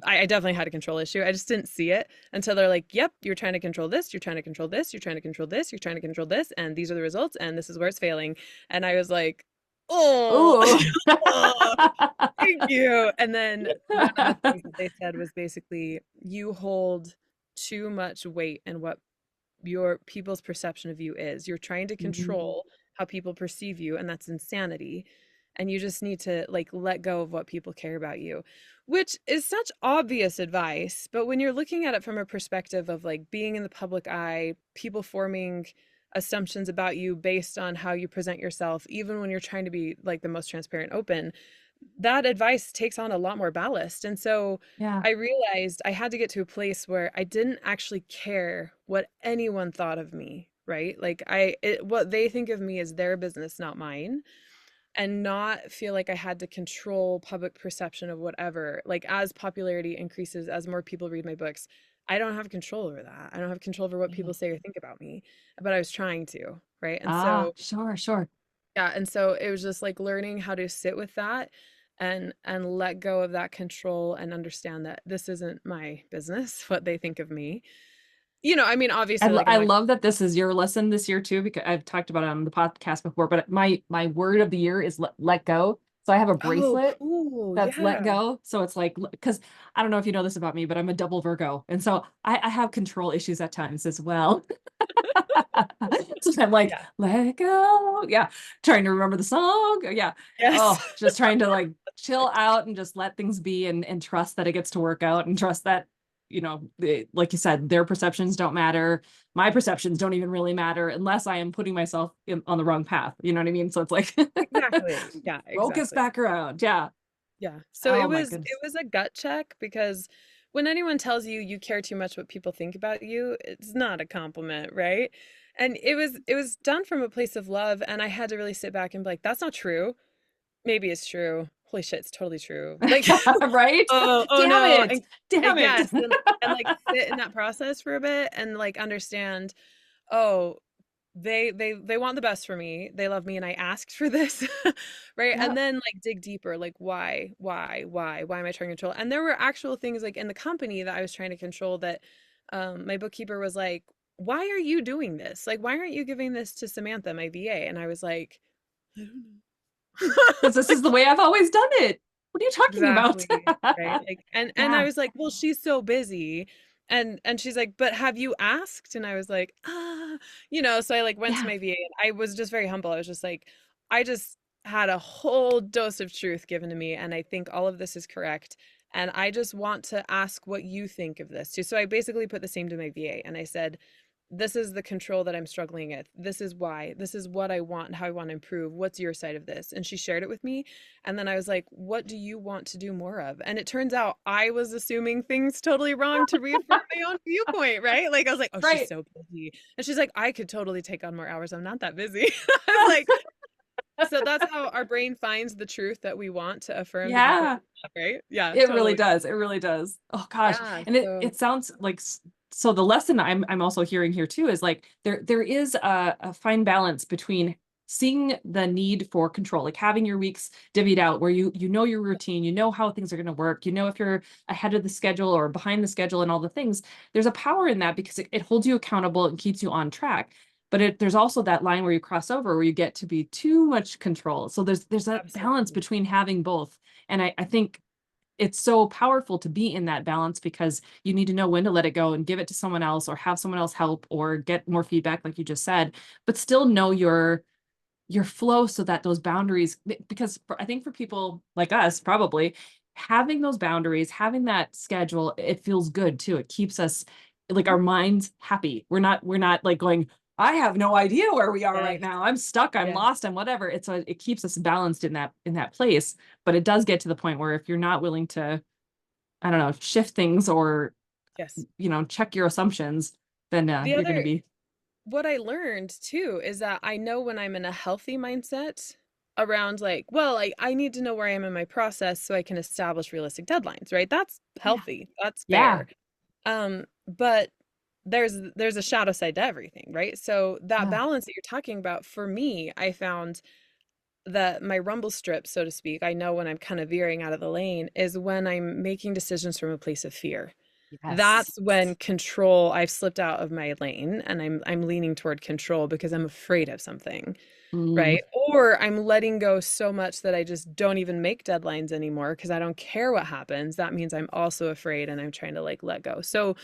I definitely had a control issue. I just didn't see it until they're like, yep, you're trying to control this, you're trying to control this, you're trying to control this, you're trying to control this, and these are the results, and this is where it's failing. And I was like, oh, Ooh. oh, thank you. And then one of the things that they said was basically, you hold too much weight in what your people's perception of you is. You're trying to Mhm. control how people perceive you, and that's insanity. And you just need to like let go of what people care about you, which is such obvious advice. But when you're looking at it from a perspective of like being in the public eye, people forming assumptions about you based on how you present yourself, even when you're trying to be like the most transparent, open, that advice takes on a lot more ballast. And so Yeah. I realized I had to get to a place where I didn't actually care what anyone thought of me, right? Like what they think of me is their business, not mine, and not feel like I had to control public perception of whatever. Like as popularity increases, as more people read my books, I don't have control over that. I don't have control over what Yeah. people say or think about me, but I was trying to, right? And Ah, so sure, sure. yeah, and so it was just like learning how to sit with that and let go of that control and understand that this isn't my business what they think of me. I mean, obviously, like I'm I not. love that this is your lesson this year too, because I've talked about it on the podcast before, but my word of the year is let go. So I have a Oh, bracelet cool. that's let Yeah. go. So it's like, because I don't know if you know this about me, but I'm a double Virgo. And so I have control issues at times as well. So I'm like, Yeah. let it go. Yeah. Trying to remember the song. Yeah. Yes. Oh, just trying to like chill out and just let things be and trust that it gets to work out and trust that, like you said, their perceptions don't matter. My perceptions don't even really matter unless I am putting myself on the wrong path. You know what I mean? So it's like Exactly. Yeah, focus exactly. back around. Yeah. Yeah. So Oh it my was it goodness. was a gut check because when anyone tells you you care too much what people think about you, it's not a compliment, right? And it was done from a place of love, and I had to really sit back and be like, that's not true. Maybe it's true. Holy shit, it's totally true. Like, Right? oh Damn no. it. Damn it. Yes, and like sit in that process for a bit and like understand, oh, they want the best for me. They love me and I asked for this. Right? And Yep. then like dig deeper, like why am I trying to control? And there were actual things like in the company that I was trying to control that my bookkeeper was like, why are you doing this? Like, why aren't you giving this to Samantha, my VA? And I was like, I don't know. Because this is the way I've always done it. What are you talking about? Exactly, right? Like and I Yeah. was like, "Well, she's so busy." And she's like, "But have you asked?" And I was like, "Ah." So I like went to Yeah. my VA and I was just very humble. I was just like, I just had a whole dose of truth given to me and I think all of this is correct. And I just want to ask what you think of this too. So I basically put the same to my VA and I said, this is the control that I'm struggling with. This is why. This is what I want and how I want to improve. What's your side of this? And she shared it with me. And then I was like, what do you want to do more of? And it turns out I was assuming things totally wrong to reaffirm my own viewpoint, right? Like I was like, oh, she's Right. so busy. And she's like, I could totally take on more hours. I'm not that busy. I was like, so that's how our brain finds the truth that we want to affirm the viewpoint, Yeah. right? Yeah, It really totally. does. It really does. Oh gosh. Yeah. And it So it sounds like so the lesson I'm also hearing here too is like there is a fine balance between seeing the need for control, like having your weeks divvied out where you know your routine, you know how things are going to work, you know if you're ahead of the schedule or behind the schedule and all the things. There's a power in that because it holds you accountable and keeps you on track. But there's also that line where you cross over where you get to be too much control. So there's a balance absolutely. between having both. And I think it's so powerful to be in that balance because you need to know when to let it go and give it to someone else or have someone else help or get more feedback like you just said, but still know your flow so that those boundaries, because I think for people like us probably having those boundaries, having that schedule, it feels good too. It keeps us like our minds happy. We're not like going, I have no idea where we are right Yes. now. I'm stuck, I'm Yes. lost, I'm whatever. It keeps us balanced in that place. But it does get to the point where if you're not willing to, I don't know, shift things or Yes. check your assumptions, then The you're going to other be what I learned too is that I know when I'm in a healthy mindset around like, well, I need to know where I am in my process so I can establish realistic deadlines, right? That's yeah, healthy. That's yeah, fair. But there's a shadow side to everything, right? So that Yeah. balance that you're talking about, for me, I found that my rumble strip, so to speak, I know when I'm kind of veering out of the lane is when I'm making decisions from a place of fear. Yes. That's when control, I've slipped out of my lane and I'm leaning toward control because I'm afraid of something. Mm, Right? Or I'm letting go so much that I just don't even make deadlines anymore because I don't care what happens. That means I'm also afraid and I'm trying to like let go. So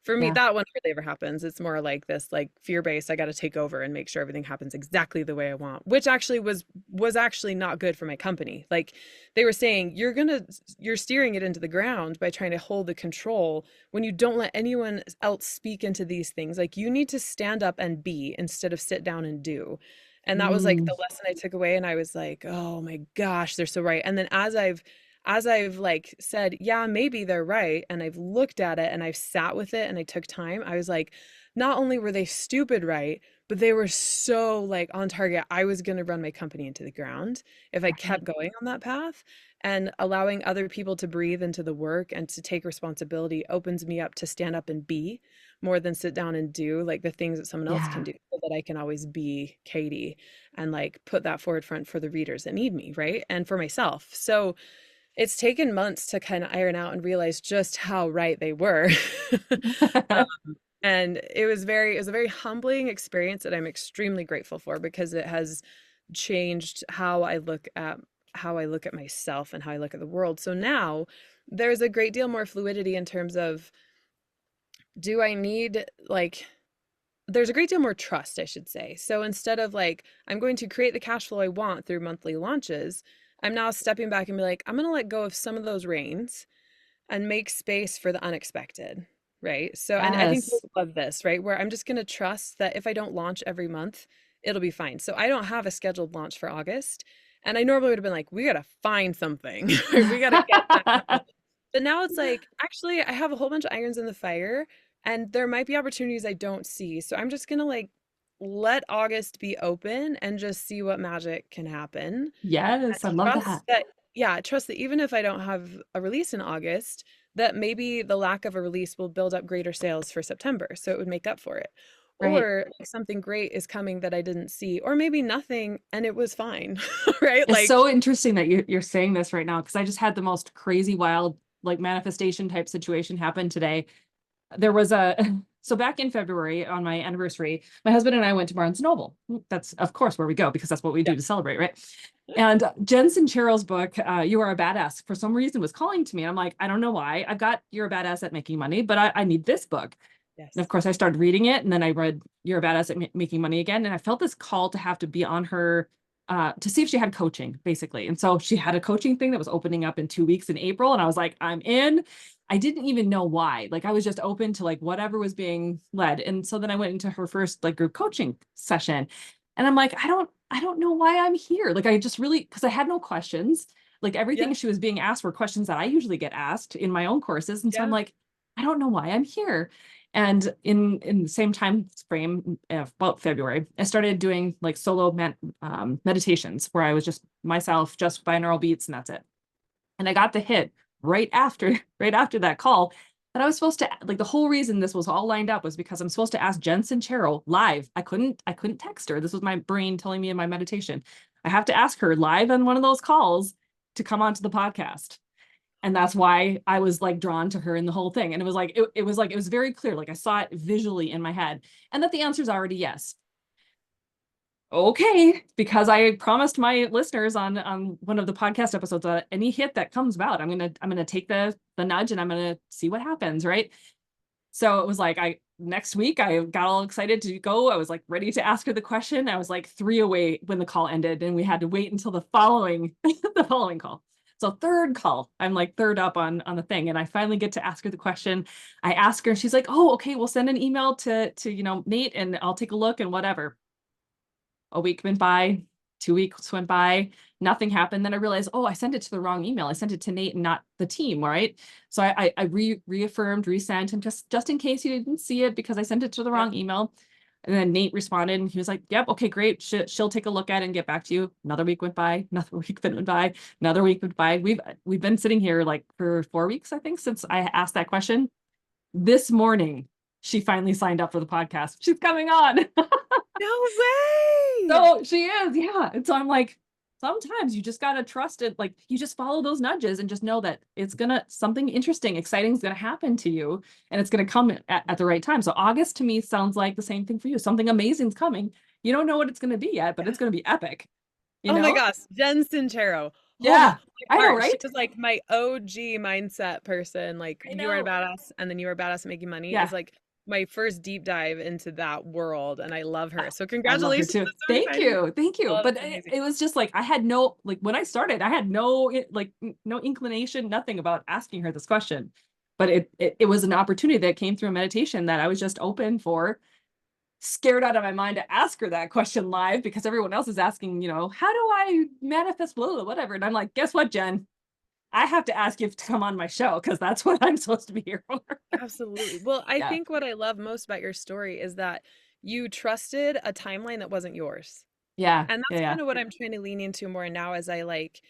for me, yeah. that one hardly ever happens. It's more like this like fear-based, I got to take over and make sure everything happens exactly the way I want, which actually was actually not good for my company. Like they were saying, you're steering it into the ground by trying to hold the control when you don't let anyone else speak into these things. Like you need to stand up and be instead of sit down and do. And that was like Mm, the lesson I took away, and I was like, "Oh my gosh, they're so right." And then as I've like said, "Yeah, maybe they're right," and I've looked at it and I've sat with it and I took time, I was like, not only were they stupid right, but they were so like on target. I was going to run my company into the ground if I right. kept going on that path, and allowing other people to breathe into the work and to take responsibility opens me up to stand up and be more than sit down and do like the things that someone else can Yeah. do so that I can always be Katie and like put that forward front for the readers that need me, right? And for myself. So it's taken months to kind of iron out and realize just how right they were. And it was a very humbling experience that I'm extremely grateful for because it has changed how I look at myself and how I look at the world. So now there's a great deal more fluidity in terms of, do I need like, there's a great deal more trust, I should say. So instead of like, I'm going to create the cash flow I want through monthly launches, I'm now stepping back and be like, I'm going to let go of some of those reins and make space for the unexpected. Right. So, and I think Yes. you'll love this, right? Where I'm just going to trust that if I don't launch every month, it'll be fine. So I don't have a scheduled launch for August. And I normally would have been like, we got to find something. We got to get that done. But now it's like, actually, I have a whole bunch of irons in the fire and there might be opportunities I don't see. So I'm just going to like let August be open and just see what magic can happen. Yes, I love Trust that. that, yeah, trust that even if I don't have a release in August, that maybe the lack of a release will build up greater sales for September. So it would make up for it. Right. Or like, something great is coming that I didn't see, or maybe nothing and it was fine. Right? It's Like, so interesting that you're saying this right now because I just had the most crazy, wild, like manifestation type situation happen today. There was a so back in February on my anniversary, my husband and I went to Barnes and Noble. That's of course where we go because that's what we yeah, do to celebrate, right? And Jen Sincero's book, You Are a Badass, for some reason was calling to me. I'm like, I don't know why. I've got You're a Badass at Making Money, but I need this book. And of yes. course, I started reading it, and then I read You're a Badass at Making Money again. And I felt this call to have to be on her to see if she had coaching, basically. And so she had a coaching thing that was opening up in 2 weeks in April. And I was like, I'm in. I didn't even know why. Like I was just open to like whatever was being led. And so then I went into her first like group coaching session. And I'm like, I don't know why I'm here. Like I just really, because I had no questions. Like Yeah. everything she was being asked were questions that I usually get asked in my own courses. And so I'm Yeah. like, I don't know why I'm here. And in the same time frame, about February, I started doing like solo meditations where I was just myself, just binaural beats, and that's it. And I got the hit right after right after that call that I was supposed to like the whole reason this was all lined up was because I'm supposed to ask Jen Sincero live. I couldn't text her. This was my brain telling me in my meditation. I have to ask her live on one of those calls to come onto the podcast. And that's why I was like drawn to her in the whole thing. And it was very clear. Like I saw it visually in my head. And that the answer is already yes. Okay, because I promised my listeners on one of the podcast episodes that any hit that comes about, I'm gonna take the nudge and I'm gonna see what happens, right? So it was like I next week I got all excited to go. I was like ready to ask her the question. I was like 3 away when the call ended, and we had to wait until the following the following call. So third call, I'm like third up on the thing, and I finally get to ask her the question. I ask her, and she's like, "Oh, okay, we'll send an email to Nate, and I'll take a look and whatever." A week went by, 2 weeks went by, nothing happened. Then I realized, oh, I sent it to the wrong email. I sent it to Nate and not the team, right? So I reaffirmed, resent him just in case you didn't see it because I sent it to the Yeah. wrong email. And then Nate responded and he was like, yep, okay, great. She'll take a look at it and get back to you. Another week went by, another week went by, another week went by. We've been sitting here like for 4 weeks, I think, since I asked that question. This morning, she finally signed up for the podcast. She's coming on. No way. So she is, yeah. And so I'm like, sometimes you just gotta trust it. Like you just follow those nudges and just know that it's gonna something interesting, exciting is gonna happen to you, and it's gonna come at the right time. So August to me sounds like the same thing for you. Something amazing's coming. You don't know what it's gonna be yet, but Yeah. it's gonna be epic. You Oh my know? gosh, Jen Sincero. Oh, Yeah, my I know, heart. She right? was like my OG mindset person. Like I you are a know. badass and then you are a badass at making money is Yeah. like my first deep dive into that world. And I love her. So I love her congratulations. too. That's so Thank exciting. you. Thank you. Oh, But that's amazing. it was just like I had no like when I started, I had no like no inclination, nothing about asking her this question. But it was an opportunity that came through a meditation that I was just open for, scared out of my mind to ask her that question live because everyone else is asking, how do I manifest blah, blah, whatever. And I'm like, guess what, Jen? I have to ask you to come on my show because that's what I'm supposed to be here for. Absolutely. Well, I Yeah. think what I love most about your story is that you trusted a timeline that wasn't yours. Yeah. And Yeah. that's Yeah. kind of what I'm trying to lean into more now as I like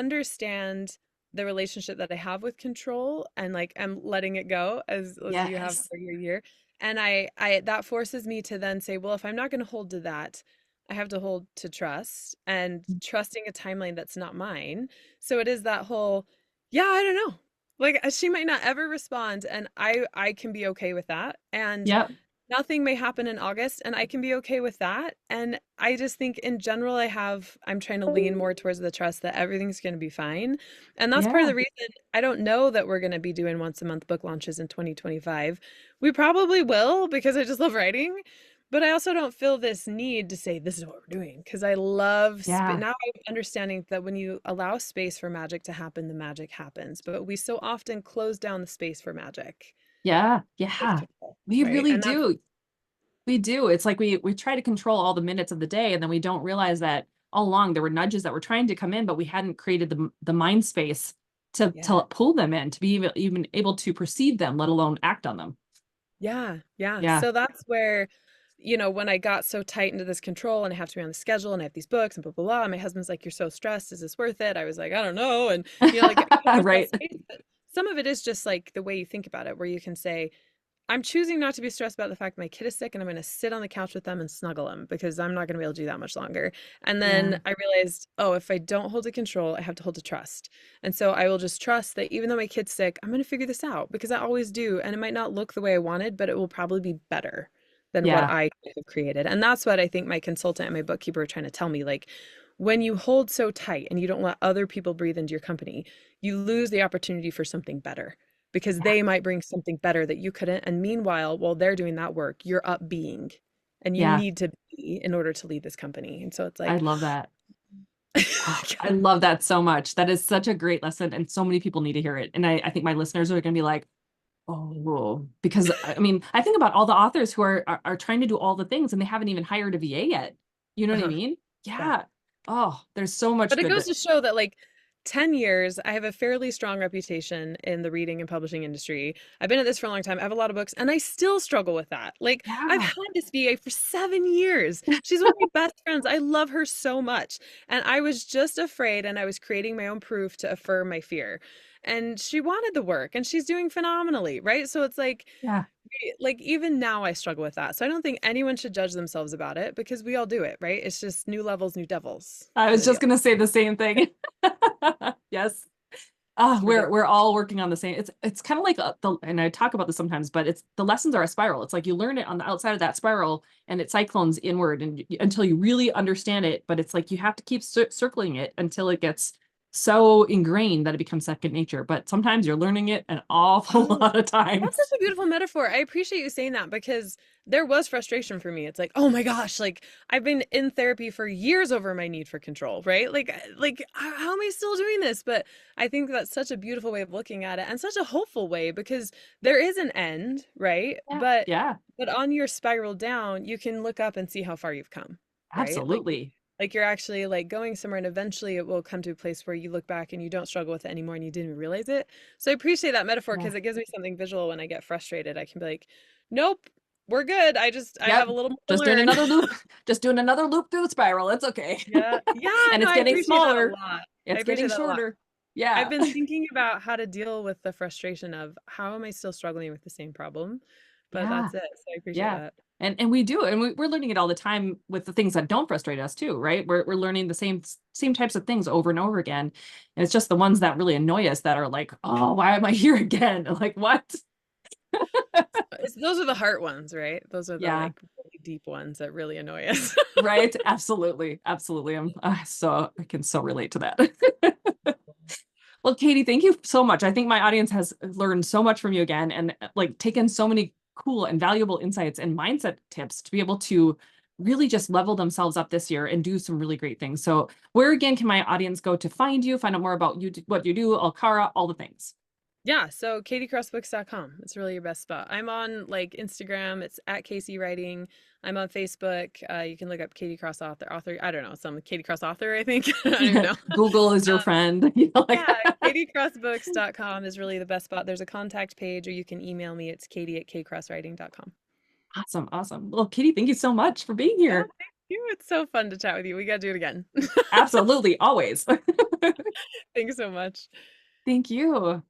understand the relationship that I have with control and like I'm letting it go as you have Yes. for your year. And I that forces me to then say, well, if I'm not going to hold to that, I have to hold to trust and trusting a timeline that's not mine. So it is that whole, yeah, I don't know. Like she might not ever respond and I can be okay with that. And Yep. nothing may happen in August, and I can be okay with that. And I just think in general, I'm trying to lean more towards the trust that everything's going to be fine. And that's part of Yeah. the reason I don't know that we're going to be doing once a month book launches in 2025. We probably will because I just love writing. But I also don't feel this need to say this is what we're doing because I love Yeah. now I'm understanding that when you allow space for magic to happen, the magic happens. But we so often close down the space for magic Yeah. with Yeah. control, We right? really And that's do. We do. It's like we try to control all the minutes of the day, and then we don't realize that all along there were nudges that were trying to come in, but we hadn't created the mind space yeah. to pull them in, to be even able to perceive them, let alone act on them. Yeah, yeah. Yeah. So that's where, when I got so tight into this control and I have to be on the schedule and I have these books and blah, blah, blah. And my husband's like, you're so stressed. Is this worth it? I was like, I don't know. And, like there's that Right. space. But some of it is just like the way you think about it, where you can say, I'm choosing not to be stressed about the fact my kid is sick and I'm going to sit on the couch with them and snuggle them because I'm not going to be able to do that much longer. And Yeah. then I realized, oh, if I don't hold to control, I have to hold to trust. And so I will just trust that even though my kid's sick, I'm going to figure this out because I always do. And it might not look the way I wanted, but it will probably be better than what Yeah. I could have created. And that's what I think my consultant and my bookkeeper are trying to tell me. Like, when you hold so tight and you don't let other people breathe into your company, you lose the opportunity for something better because Yeah. they might bring something better that you couldn't. And meanwhile, while they're doing that work, you're up being and you Yeah. need to be in order to lead this company. And so it's I like, love that. Oh, I love that so much. That is such a great lesson, and so many people need to hear it. And I think my listeners are going to be like, oh, because I mean, I think about all the authors who are trying to do all the things and they haven't even hired a VA yet. You know what I uh-huh, mean? yeah. Yeah. Oh, there's so much But it good goes that, to show that like 10 years, I have a fairly strong reputation in the reading and publishing industry. I've been at this for a long time. I have a lot of books and I still struggle with that. Like I've yeah. had this VA for 7 years. She's one of my best friends. I love her so much. And I was just afraid and I was creating my own proof to affirm my fear. And she wanted the work and she's doing phenomenally, right? So it's Yeah. like even now I struggle with that. So I don't think anyone should judge themselves about it because we all do it, right? It's just new levels, new devils I kind was of just deal. gonna say the same thing. Yes. Ah, It's we're ridiculous. all working on the same. It's kind of like and I talk about this sometimes, but it's the lessons are a spiral. It's like you learn it on the outside of that spiral, and it cyclones inward, and until you really understand it. But it's like you have to keep circling it until it gets so ingrained that it becomes second nature. But sometimes you're learning it an awful Oh, lot of that's times. such a beautiful metaphor. I appreciate you saying that because there was frustration for me. It's like, oh my gosh, like I've been in therapy for years over my need for control, right? Like how am I still doing this? But I think that's such a beautiful way of looking at it and such a hopeful way because there is an end, right? Yeah. Yeah. But on your spiral down, you can look up and see how far you've come, right? Absolutely. Like you're actually like going somewhere and eventually it will come to a place where you look back and you don't struggle with it anymore and you didn't even realize it. So I appreciate that metaphor Yeah. because it gives me something visual when I get frustrated. I can be like, nope, we're good. I have Yep. a little more to Just doing learn. another loop. Just doing another loop through the spiral. It's okay. Yeah. Yeah, And no, it's I getting appreciate that a smaller. lot. I It's getting appreciate that a lot. shorter. I've Yeah. been thinking about how to deal with the frustration of how am I still struggling with the same problem? But Yeah. that's it. So I appreciate Yeah. that. And we do, and we're learning it all the time with the things that don't frustrate us too, right? We're learning the same types of things over and over again. And it's just the ones that really annoy us that are like, oh, why am I here again? Like, what? Those are the heart ones, right? Those are the Yeah, like really deep ones that really annoy us. right. Absolutely. Absolutely. I can so relate to that. Well, Katie, thank you so much. I think my audience has learned so much from you again and like taken so many cool and valuable insights and mindset tips to be able to really just level themselves up this year and do some really great things. So, where again can my audience go to find you, find out more about you, what you do, Alcara, all the things? Yeah, so katiecrossbooks.com. It's really your best spot. I'm on like Instagram, it's at Casey Writing. I'm on Facebook. You can look up Katie Cross author. I don't know, some Katie Cross author, I think. I don't even know. Google is your friend. You know, like Yeah, katiecrossbooks.com is really the best spot. There's a contact page, or you can email me. It's katie@kcrosswriting.com. awesome, awesome. Well, Katie, thank you so much for being Yeah, here. thank you. It's so fun to chat with you. We got to do it again. Absolutely, always. Thanks so much. Thank you.